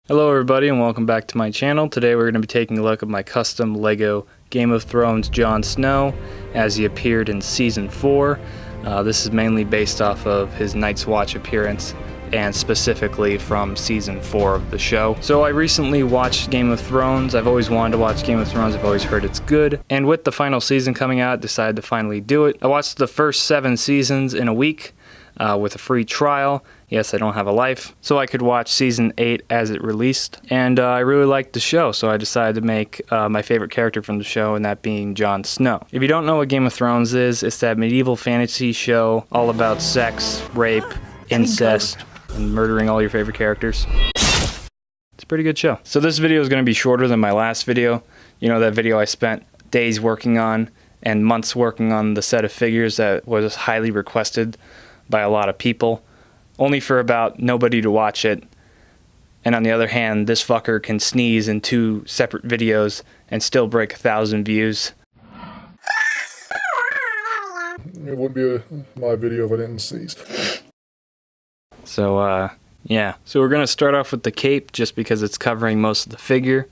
Hello everybody and welcome back to my channel. Today we're going to be taking a look at my custom LEGO Game of Thrones Jon Snow as he appeared in Season 4. This is mainly based off of his Night's Watch appearance and specifically from Season 4 of the show. So I recently watched Game of Thrones. I've always wanted to watch Game of Thrones. I've always heard it's good. And with the final season coming out, decided to finally do it. I watched the first 7 seasons in a week with a free trial. Yes, I don't have a life, so I could watch Season 8 as it released. And I really liked the show, so I decided to make my favorite character from the show, and that being Jon Snow. If you don't know what Game of Thrones is, it's that medieval fantasy show all about sex, rape, incest, and murdering all your favorite characters. It's a pretty good show. So this video is going to be shorter than my last video. You know, that video I spent days working on and months working on the set of figures that was highly requested by a lot of people, only for about nobody to watch it. And on the other hand, this fucker can sneeze in 2 separate videos and still break 1,000 views. It wouldn't be my video if I didn't sneeze. So, yeah. So we're going to start off with the cape just because it's covering most of the figure.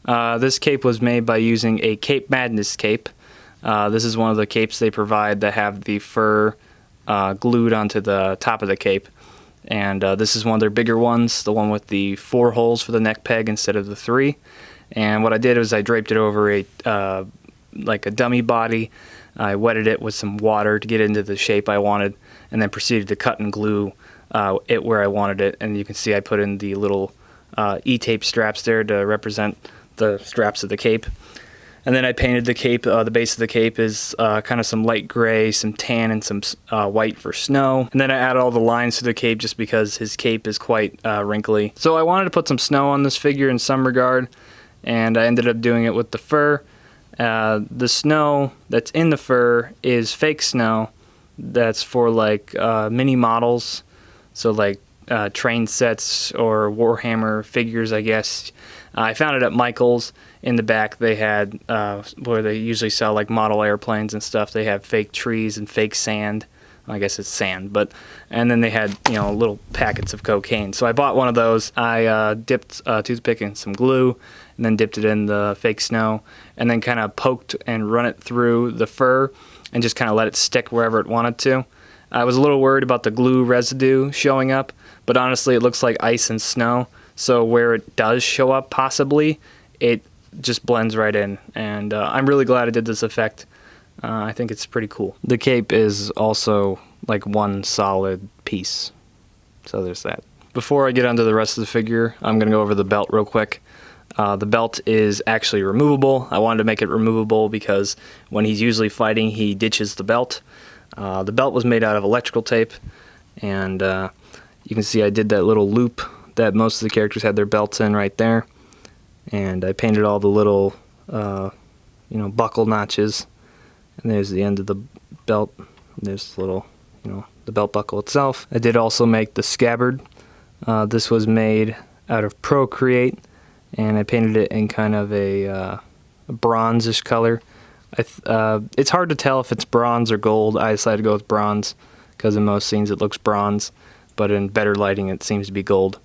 This cape was made by using a Cape Madness cape. This is one of the capes they provide that have the fur glued onto the top of the cape. And this is one of their bigger ones, the one with the 4 holes for the neck peg instead of the 3. And what I did was I draped it over a like a dummy body. I wetted it with some water to get into the shape I wanted, and then proceeded to cut and glue it where I wanted it. And you can see I put in the little E-tape straps there to represent the straps of the cape. And then I painted the cape. The base of the cape is kind of some light gray, some tan, and some white for snow. And then I added all the lines to the cape just because his cape is quite wrinkly. So I wanted to put some snow on this figure in some regard, and I ended up doing it with the fur. The snow that's in the fur is fake snow that's for like mini models, so like train sets or Warhammer figures, I guess. I found it at Michael's. In the back they had, where they usually sell like model airplanes and stuff, they have fake trees and fake sand. I guess it's sand, but, and then they had, you know, little packets of cocaine. So I bought one of those. I dipped a toothpick in some glue, and then dipped it in the fake snow, and then kind of poked and run it through the fur, and just kind of let it stick wherever it wanted to. I was a little worried about the glue residue showing up, but honestly it looks like ice and snow, so where it does show up possibly, it just blends right in, and I'm really glad I did this effect. I think it's pretty cool. The cape is also like one solid piece, so there's that. Before I get onto the rest of the figure, I'm going to go over the belt real quick. The belt is actually removable. I wanted to make it removable because when he's usually fighting, he ditches the belt. The belt was made out of electrical tape, and you can see I did that little loop that most of the characters had their belts in right there. And I painted all the little, you know, buckle notches. And there's the end of the belt. There's the little, you know, the belt buckle itself. I did also make the scabbard. This was made out of Procreate, and I painted it in kind of a bronzish color. It's hard to tell if it's bronze or gold. I decided to go with bronze because in most scenes it looks bronze, but in better lighting it seems to be gold.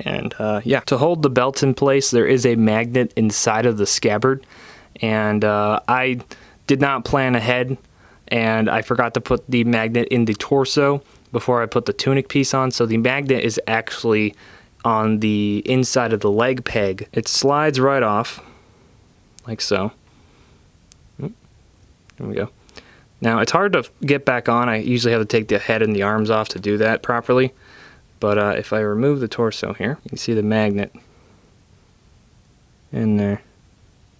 And yeah, to hold the belt in place, there is a magnet inside of the scabbard, and I did not plan ahead, and I forgot to put the magnet in the torso before I put the tunic piece on, so the magnet is actually on the inside of the leg peg. It slides right off, like so. There we go. Now, it's hard to get back on. I usually have to take the head and the arms off to do that properly. But if I remove the torso here, you can see the magnet in there.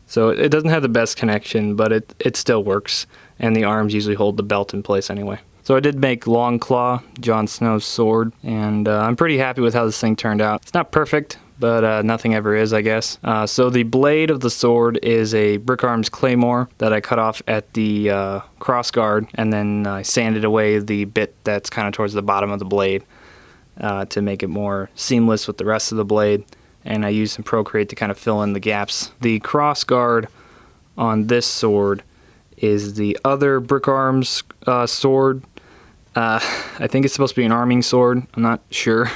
So it doesn't have the best connection, but it still works. And the arms usually hold the belt in place anyway. So I did make Longclaw, Jon Snow's sword, and I'm pretty happy with how this thing turned out. It's not perfect, but nothing ever is, I guess. So the blade of the sword is a Brick Arms Claymore that I cut off at the crossguard, and then I sanded away the bit that's kind of towards the bottom of the blade. To make it more seamless with the rest of the blade, and I used some Procreate to kind of fill in the gaps. The crossguard on this sword is the other Brick Arms sword. I think it's supposed to be an arming sword. I'm not sure.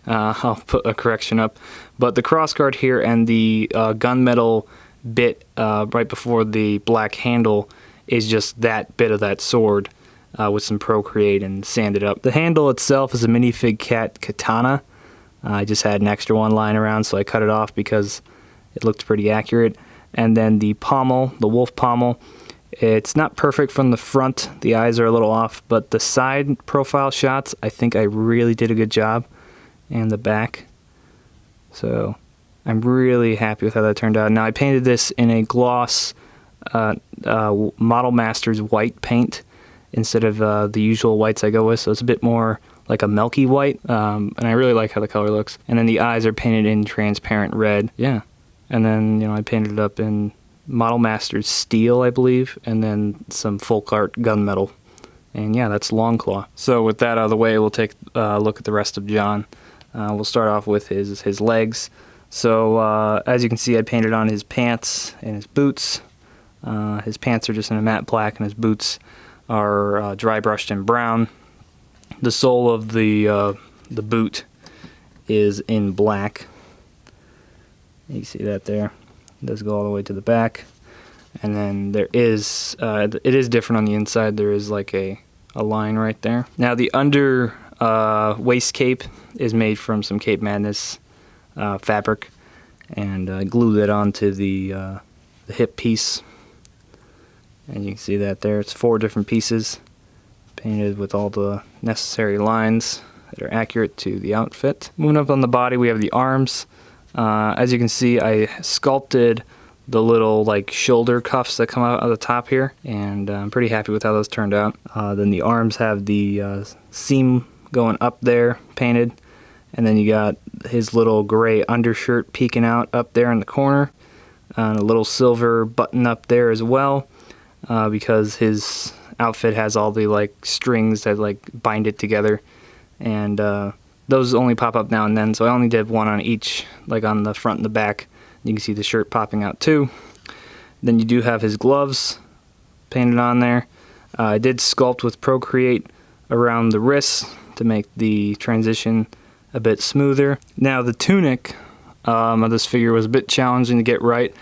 I'll put a correction up. But the crossguard here and the gunmetal bit right before the black handle is just that bit of that sword with some Procreate and sanded up. The handle itself is a minifig cat katana. I just had an extra one lying around, so I cut it off because it looked pretty accurate. And then the pommel, the wolf pommel, it's not perfect from the front. The eyes are a little off, but the side profile shots, I think I really did a good job. And the back. So I'm really happy with how that turned out. Now I painted this in a gloss Model Masters white paint instead of the usual whites I go with, so it's a bit more like a milky white, and I really like how the color looks. And then the eyes are painted in transparent red. Yeah. And then, I painted it up in Model Masters steel, I believe, and then some folk art gunmetal. And yeah, that's Longclaw. So with that out of the way, we'll take a look at the rest of John. We'll start off with his legs. So as you can see, I painted on his pants and his boots. His pants are just in a matte black, and his boots are dry brushed in brown. The sole of the boot is in black. You see that there. It does go all the way to the back. And then there is, it is different on the inside. There is like a line right there. Now the under waist cape is made from some Cape Madness fabric, and I glued it onto the hip piece. And you can see that there. It's 4 different pieces painted with all the necessary lines that are accurate to the outfit. Moving up on the body, we have the arms. As you can see, I sculpted the little like shoulder cuffs that come out of the top here, and I'm pretty happy with how those turned out. Then the arms have the seam going up there painted, and then you got his little gray undershirt peeking out up there in the corner, and a little silver button up there as well, because his outfit has all the like strings that like bind it together, and those only pop up now and then, so I only did one on each, like on the front and the back. You can see the shirt popping out too. Then you do have his gloves painted on there. I did sculpt with Procreate around the wrists to make the transition a bit smoother. Now the tunic of this figure was a bit challenging to get right.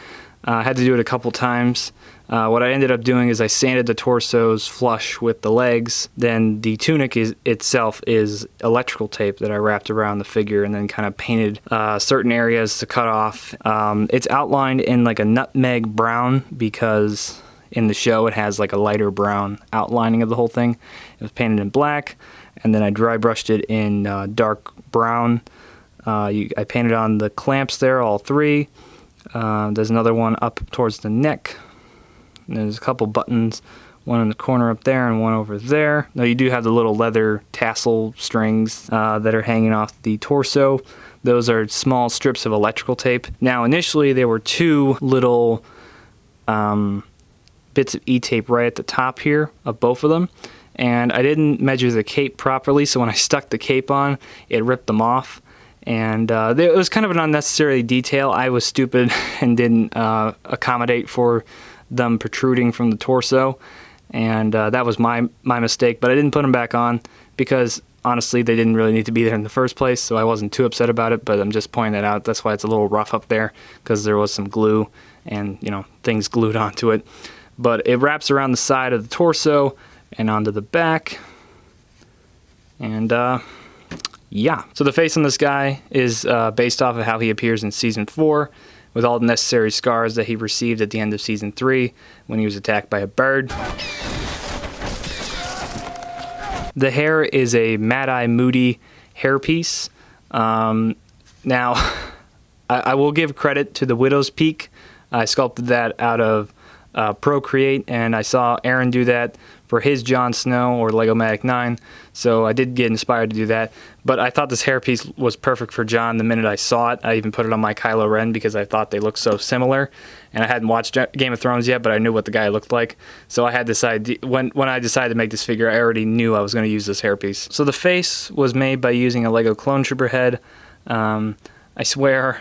I had to do it a couple times. What I ended up doing is I sanded the torsos flush with the legs. Then the tunic itself is electrical tape that I wrapped around the figure and then kind of painted certain areas to cut off. It's outlined in like a nutmeg brown because in the show it has like a lighter brown outlining of the whole thing. It was painted in black, and then I dry brushed it in dark brown. I painted on the clamps there, all 3. There's another one up towards the neck. And there's a couple buttons, one in the corner up there and one over there. Now you do have the little leather tassel strings that are hanging off the torso. Those are small strips of electrical tape. Now initially there were 2 little bits of E-tape right at the top here of both of them, and I didn't measure the cape properly, so when I stuck the cape on, it ripped them off. And it was kind of an unnecessary detail. I was stupid and didn't accommodate for them protruding from the torso, and that was my mistake. But I didn't put them back on because honestly they didn't really need to be there in the first place, so I wasn't too upset about it. But I'm just pointing that out. That's why it's a little rough up there, because there was some glue and things glued onto it. But it wraps around the side of the torso and onto the back, and yeah. So the face on this guy is based off of how he appears in Season 4, with all the necessary scars that he received at the end of Season 3 when he was attacked by a bird. The hair is a Mad Eye Moody hairpiece. Now, I will give credit to the Widow's Peak. I sculpted that out of Procreate, and I saw Aaron do that for his Jon Snow or Lego-Matic 9, so I did get inspired to do that. But I thought this hairpiece was perfect for Jon the minute I saw it. I even put it on my Kylo Ren because I thought they looked so similar, and I hadn't watched Game of Thrones yet, but I knew what the guy looked like. So I had decided, when I decided to make this figure, I already knew I was going to use this hairpiece. So the face was made by using a Lego Clone Trooper head. I swear,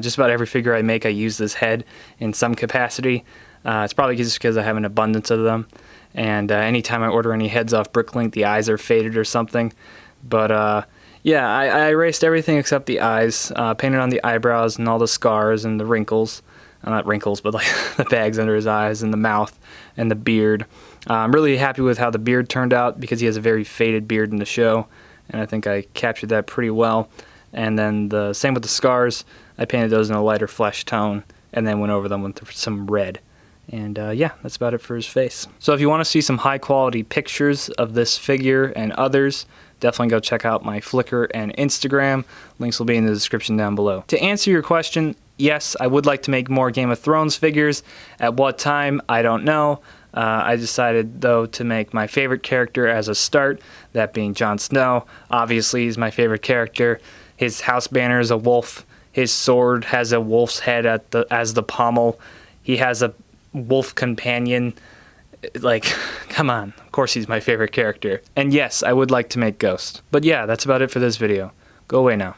just about every figure I make, I use this head in some capacity. It's probably just because I have an abundance of them. And anytime I order any heads off Bricklink, the eyes are faded or something. But Yeah, I erased everything except the eyes, painted on the eyebrows and all the scars and the wrinkles. Not wrinkles, but like the bags under his eyes and the mouth and the beard. I'm really happy with how the beard turned out because he has a very faded beard in the show, and I think I captured that pretty well. And then the same with the scars. I painted those in a lighter flesh tone and then went over them with some red. And yeah, that's about it for his face. So if you want to see some high quality pictures of this figure and others, definitely go check out my Flickr and Instagram. Links will be in the description down below. To answer your question, yes, I would like to make more Game of Thrones figures. At what time, I don't know. I decided, though, to make my favorite character as a start, that being Jon Snow. Obviously, he's my favorite character. His house banner is a wolf. His sword has a wolf's head as the pommel. He has a wolf companion. Like, come on. Of course he's my favorite character. And yes, I would like to make Ghost. But yeah, that's about it for this video. Go away now.